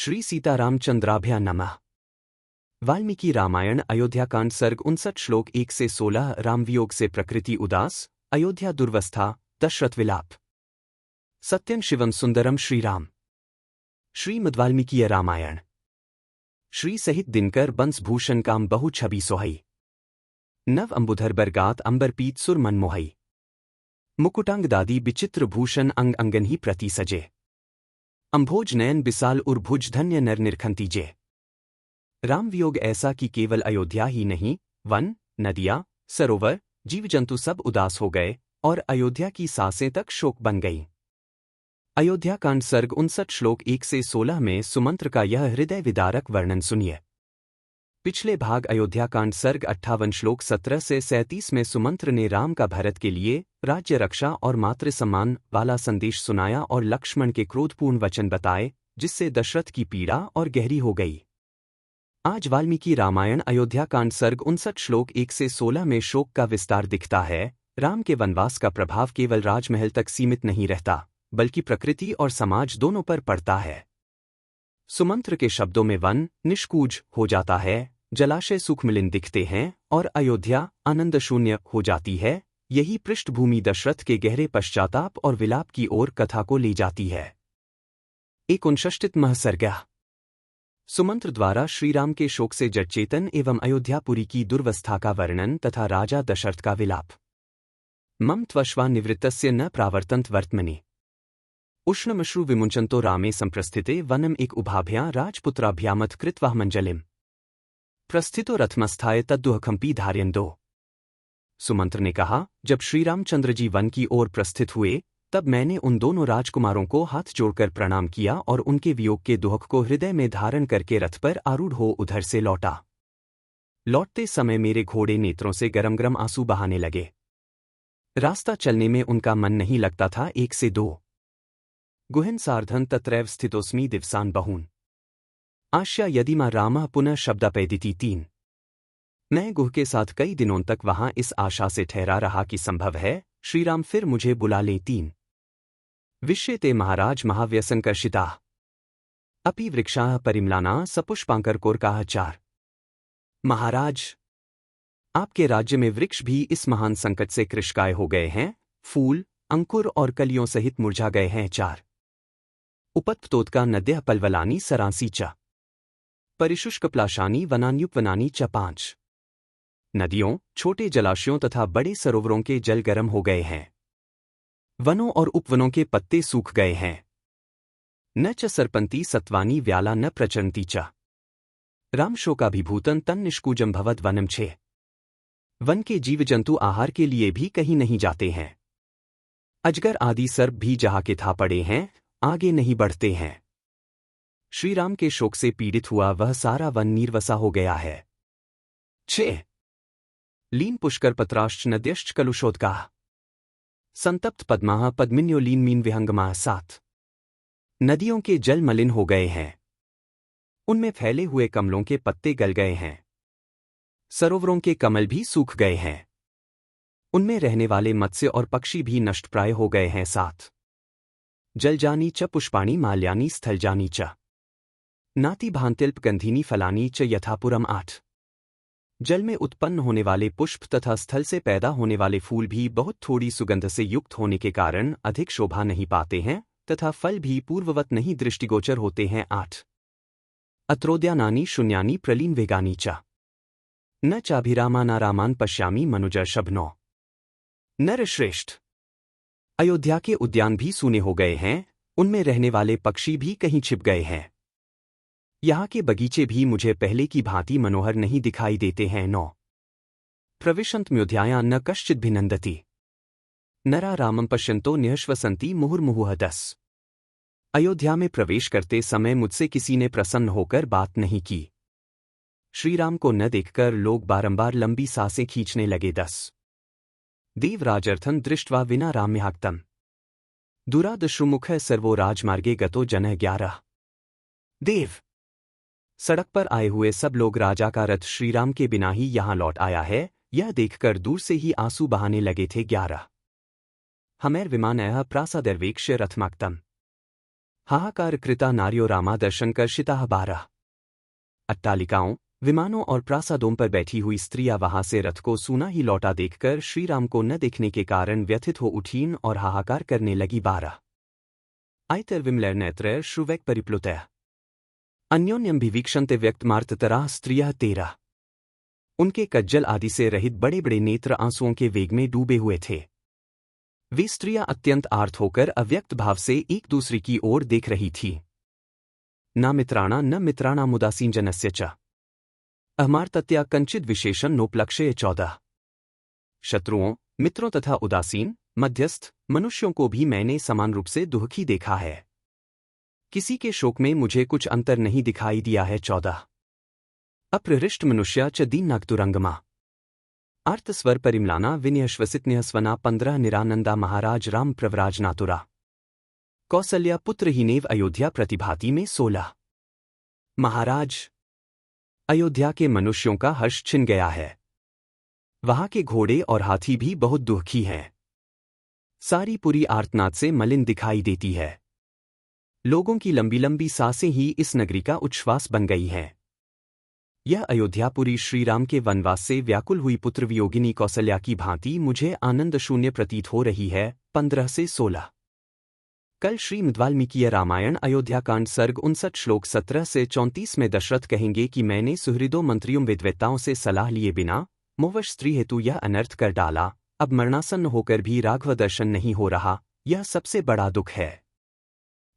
श्री सीतारामचंद्राभ्या नमः। वाल्मीकि रामायण अयोध्याकांड सर्ग 59 श्लोक 1 से 16। रामवियोग से प्रकृति उदास, अयोध्या दुर्वस्था, दशरथ विलाप। सत्यं शिवम सुंदरम श्रीराम। श्रीमद्वाल्मीकीय रामायण। श्री सहित दिनकर बंस भूषण काम बहु छवि सोहई। नव अंबुधर बरगात अंबर पीत सुर मन मोहई। मुकुटांग दादी विचित्र भूषण अंग अंगन ही प्रति सजे। अंभोज नयन बिसाल उर्भुज धन्य नर निरखंतीजे। रामवियोग ऐसा कि केवल अयोध्या ही नहीं, वन, नदियां, सरोवर, जीव जंतु सब उदास हो गए और अयोध्या की सांसें तक शोक बन गईं। अयोध्याकांड सर्ग 59 श्लोक 1 से 16 में सुमंत्र का यह हृदय विदारक वर्णन सुनिए। पिछले भाग अयोध्याकांड सर्ग 58 श्लोक 17 से 37 में सुमंत्र ने राम का भरत के लिए राज्य रक्षा और मातृ सम्मान वाला संदेश सुनाया और लक्ष्मण के क्रोधपूर्ण वचन बताए, जिससे दशरथ की पीड़ा और गहरी हो गई। आज वाल्मीकि रामायण अयोध्याकांड सर्ग 59 श्लोक 1 से 16 में शोक का विस्तार दिखता है। राम के वनवास का प्रभाव केवल राजमहल तक सीमित नहीं रहता, बल्कि प्रकृति और समाज दोनों पर पड़ता है। सुमंत्र के शब्दों में वन निष्कूज हो जाता है, जलाशय सुखमलिन दिखते हैं और अयोध्या आनंद शून्य हो जाती है। यही पृष्ठभूमि दशरथ के गहरे पश्चाताप और विलाप की ओर कथा को ले जाती है। 59वां सर्ग। सुमंत्र द्वारा श्रीराम के शोक से जड़चेतन एवं अयोध्यापुरी की दुर्वस्था का वर्णन तथा राजा दशरथ का विलाप। मम त्वश्वा निवृत्तस्य न प्रावर्तन्त वर्त्मनि। उष्णमश्रु विमुञ्चन्तो रामे संप्रस्थिते वनम एक उभाभ्यां राजपुत्राभ्यामथ कृत्वा मंजलिम। प्रस्थितो रथमस्थाय तद्दुहकंपी धार्यन्दो। सुमंत्र ने कहा, जब श्रीरामचंद्र जी वन की ओर प्रस्थित हुए, तब मैंने उन दोनों राजकुमारों को हाथ जोड़कर प्रणाम किया और उनके वियोग के दुहक को हृदय में धारण करके रथ पर आरूढ़ हो उधर से लौटा। लौटते समय मेरे घोड़े नेत्रों से गरम गरम आंसू बहाने लगे। रास्ता चलने में उनका मन नहीं लगता था। 1 से 2। गुहन सार्धन तत्रैव स्थितोस्मि दिवसान बहून। आश्या यदिमा रामः पुनः शब्दापैदिति 3। मैं गुह के साथ कई दिनों तक वहां इस आशा से ठहरा रहा कि संभव है श्रीराम फिर मुझे बुला ले। 3। विश्यते महाराज महाव्यसनकर्षिता अपि वृक्षाः परिम्लाना सपुष्पांकरकोरकाः 4। महाराज, आपके राज्य में वृक्ष भी इस महान संकट से कृशकाय हो गए हैं, फूल, अंकुर और कलियों सहित मुरझा गए हैं। 4। उपत्तोत्का नद्यः पल्वलानी सरांसी च परिशुष्कप्लाशानी वनान्युपवनानी च 5। नदियों, छोटे जलाशयों तथा बड़े सरोवरों के जल गर्म हो गए हैं। वनों और उपवनों के पत्ते सूख गए हैं। न च सर्पंती सत्वानी व्याला न प्रचरन्ती च। रामशोकाभिभूतं तन्निष्कूजं भवद वनम 6। वन के जीव जंतु आहार के लिए भी कहीं नहीं जाते हैं। अजगर आदि सर्प भी जहाँ के था पड़े हैं, आगे नहीं बढ़ते हैं। श्रीराम के शोक से पीड़ित हुआ वह सारा वन नीरवसा हो गया है। 6। लीन पुष्कर पत्राश्च नद्यश्च कलुषोदकाः संतप्त पद्माः पद्मिन्यो लीन मीन विहंगमाः 7। नदियों के जल मलिन हो गए हैं। उनमें फैले हुए कमलों के पत्ते गल गए हैं। सरोवरों के कमल भी सूख गए हैं। उनमें रहने वाले मत्स्य और पक्षी भी नष्टप्राय हो गए हैं। 7। जलजानी च पुष्पाणि माल्यानि स्थलजानी च नाति भांतिल्प गंधीनी फलानी च यथापुरम 8। जल में उत्पन्न होने वाले पुष्प तथा स्थल से पैदा होने वाले फूल भी बहुत थोड़ी सुगंध से युक्त होने के कारण अधिक शोभा नहीं पाते हैं तथा फल भी पूर्ववत नहीं दृष्टिगोचर होते हैं। 8। अत्रोद्यानानि शून्यानि प्रलीन वेगानि च न चाभिरामानारामान पश्यामि मनुजर्षभ 9। नरश्रेष्ठ, अयोध्या के उद्यान भी सूने हो गए हैं, उनमें रहने वाले पक्षी भी कहीं छिप गए हैं। यहाँ के बगीचे भी मुझे पहले की भांति मनोहर नहीं दिखाई देते हैं। 9। प्रविशन्तम्योध्याया न कश्चिद् भिनन्दति नरा रामं पश्यन्तो न्यश्वसन्ति मुहुर्मुहुः 10। अयोध्या में प्रवेश करते समय मुझसे किसी ने प्रसन्न होकर बात नहीं की। श्रीराम को न देखकर लोग बारंबार लंबी सांसें खींचने लगे। 10। देवराजर्थं दृष्ट्वा विना राम्याक्तम् दुरादश्रुमुखः सर्वो राजमार्गे गतो जनः 11। देव, सड़क पर आए हुए सब लोग राजा का रथ श्रीराम के बिना ही यहां लौट आया है, यह देखकर दूर से ही आंसू बहाने लगे थे। 11। हमेर विमानयः प्रासादैर्वेक्ष्य रथमाक्तम् हाहाकार कृता नार्यो रामा दर्शनकर्षिता 12। अट्टालिकाओं, विमानों और प्रासादों पर बैठी हुई स्त्रियां वहां से रथ को सूना ही लौटा देखकर श्रीराम को न देखने के कारण व्यथित हो उठीं और हाहाकार करने लगी। 12। ऐतर्विमलर्नेत्रैर श्रुवैक परिप्लुतः अन्योन्यम विवीक्षन्ते व्यक्तमार्ततराः स्त्रियः। 13। उनके कज्जल आदि से रहित बड़े बड़े नेत्र आंसुओं के वेग में डूबे हुए थे। वे स्त्रियां अत्यंत आर्त होकर अव्यक्त भाव से एक दूसरी की ओर देख रही थी। न मित्राणा न मित्राणामुदासीन जनस्य च अहमार्तत्या कंचिद विशेषण नोपलक्ष्य। 14। शत्रुओं, मित्रों तथा उदासीन मध्यस्थ मनुष्यों को भी मैंने समान रूप से दुखी देखा है। किसी के शोक में मुझे कुछ अंतर नहीं दिखाई दिया है। 14। अप्रहृष्ट मनुष्या च दीन्नाक्तुरंगमा आर्तस्वर परिम्लाना विनयश्वसितन्यस्वना। 15। निरानंदा महाराज राम प्रवराजनातुरा कौसल्या पुत्रहीनेव अयोध्या प्रतिभाति में। 16। महाराज, अयोध्या के मनुष्यों का हर्ष छिन गया है। वहां के घोड़े और हाथी भी बहुत दुखी हैं। सारी पुरी आर्तनाद से मलिन दिखाई देती है। लोगों की लंबी लंबी सांसें ही इस नगरी का उच्छ्वास बन गई हैं। यह अयोध्यापुरी श्रीराम के वनवास से व्याकुल हुई पुत्रवियोगिनी कौसल्या की भांति मुझे आनंद शून्य प्रतीत हो रही है। 15 से 16। कल श्रीमद् वाल्मीकि रामायण अयोध्याकांड सर्ग 59 श्लोक 17 से 34 में दशरथ कहेंगे कि मैंने सुहृदों मंत्रियों विद्वत्ताओं से सलाह लिए बिना मोहवश स्त्री हेतु यह अनर्थ कर डाला। अब मरणासन्न होकर भी राघव दर्शन नहीं हो रहा, यह सबसे बड़ा दुख है।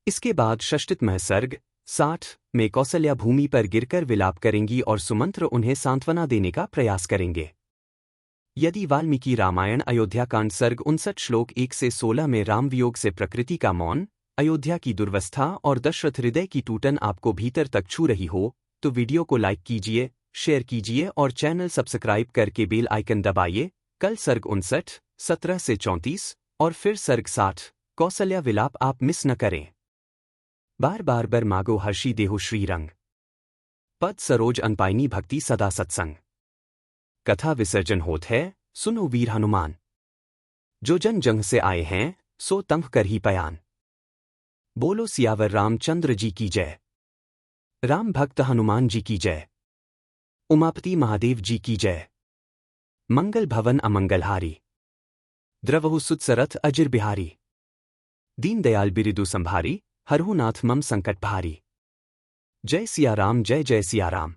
इसके बाद षष्ठितमः सर्ग 60 में कौसल्या भूमि पर गिरकर विलाप करेंगी और सुमंत्र उन्हें सांत्वना देने का प्रयास करेंगे। यदि वाल्मीकि रामायण अयोध्याकांड सर्ग 59 श्लोक 1 से 16 में राम वियोग से प्रकृति का मौन, अयोध्या की दुर्वस्था और दशरथ हृदय की टूटन आपको भीतर तक छू रही हो, तो वीडियो को लाइक कीजिए, शेयर कीजिए और चैनल सब्सक्राइब करके बेल आइकन दबाइए। कल सर्ग 59, 17 से 34 और फिर सर्ग 60 कौसल्या विलाप आप मिस न करें। बार बार बर मागो हर्षी देहो श्रीरंग पद सरोज अनपाइनी भक्ति सदा सत्संग। कथा विसर्जन होत है, सुनो वीर हनुमान। जो जन जंग से आए हैं सो तंग कर ही पयान। बोलो सियावर रामचंद्र जी की जय। राम भक्त हनुमान जी की जय। उमापति महादेव जी की जय। मंगल भवन अमंगलहारी द्रवहु सुतसरथ अजिर बिहारी। दीन दयाल बिरिदु संभारी हरहु नाथ मम संकट भारी। जय सिया राम जय जय सिया राम।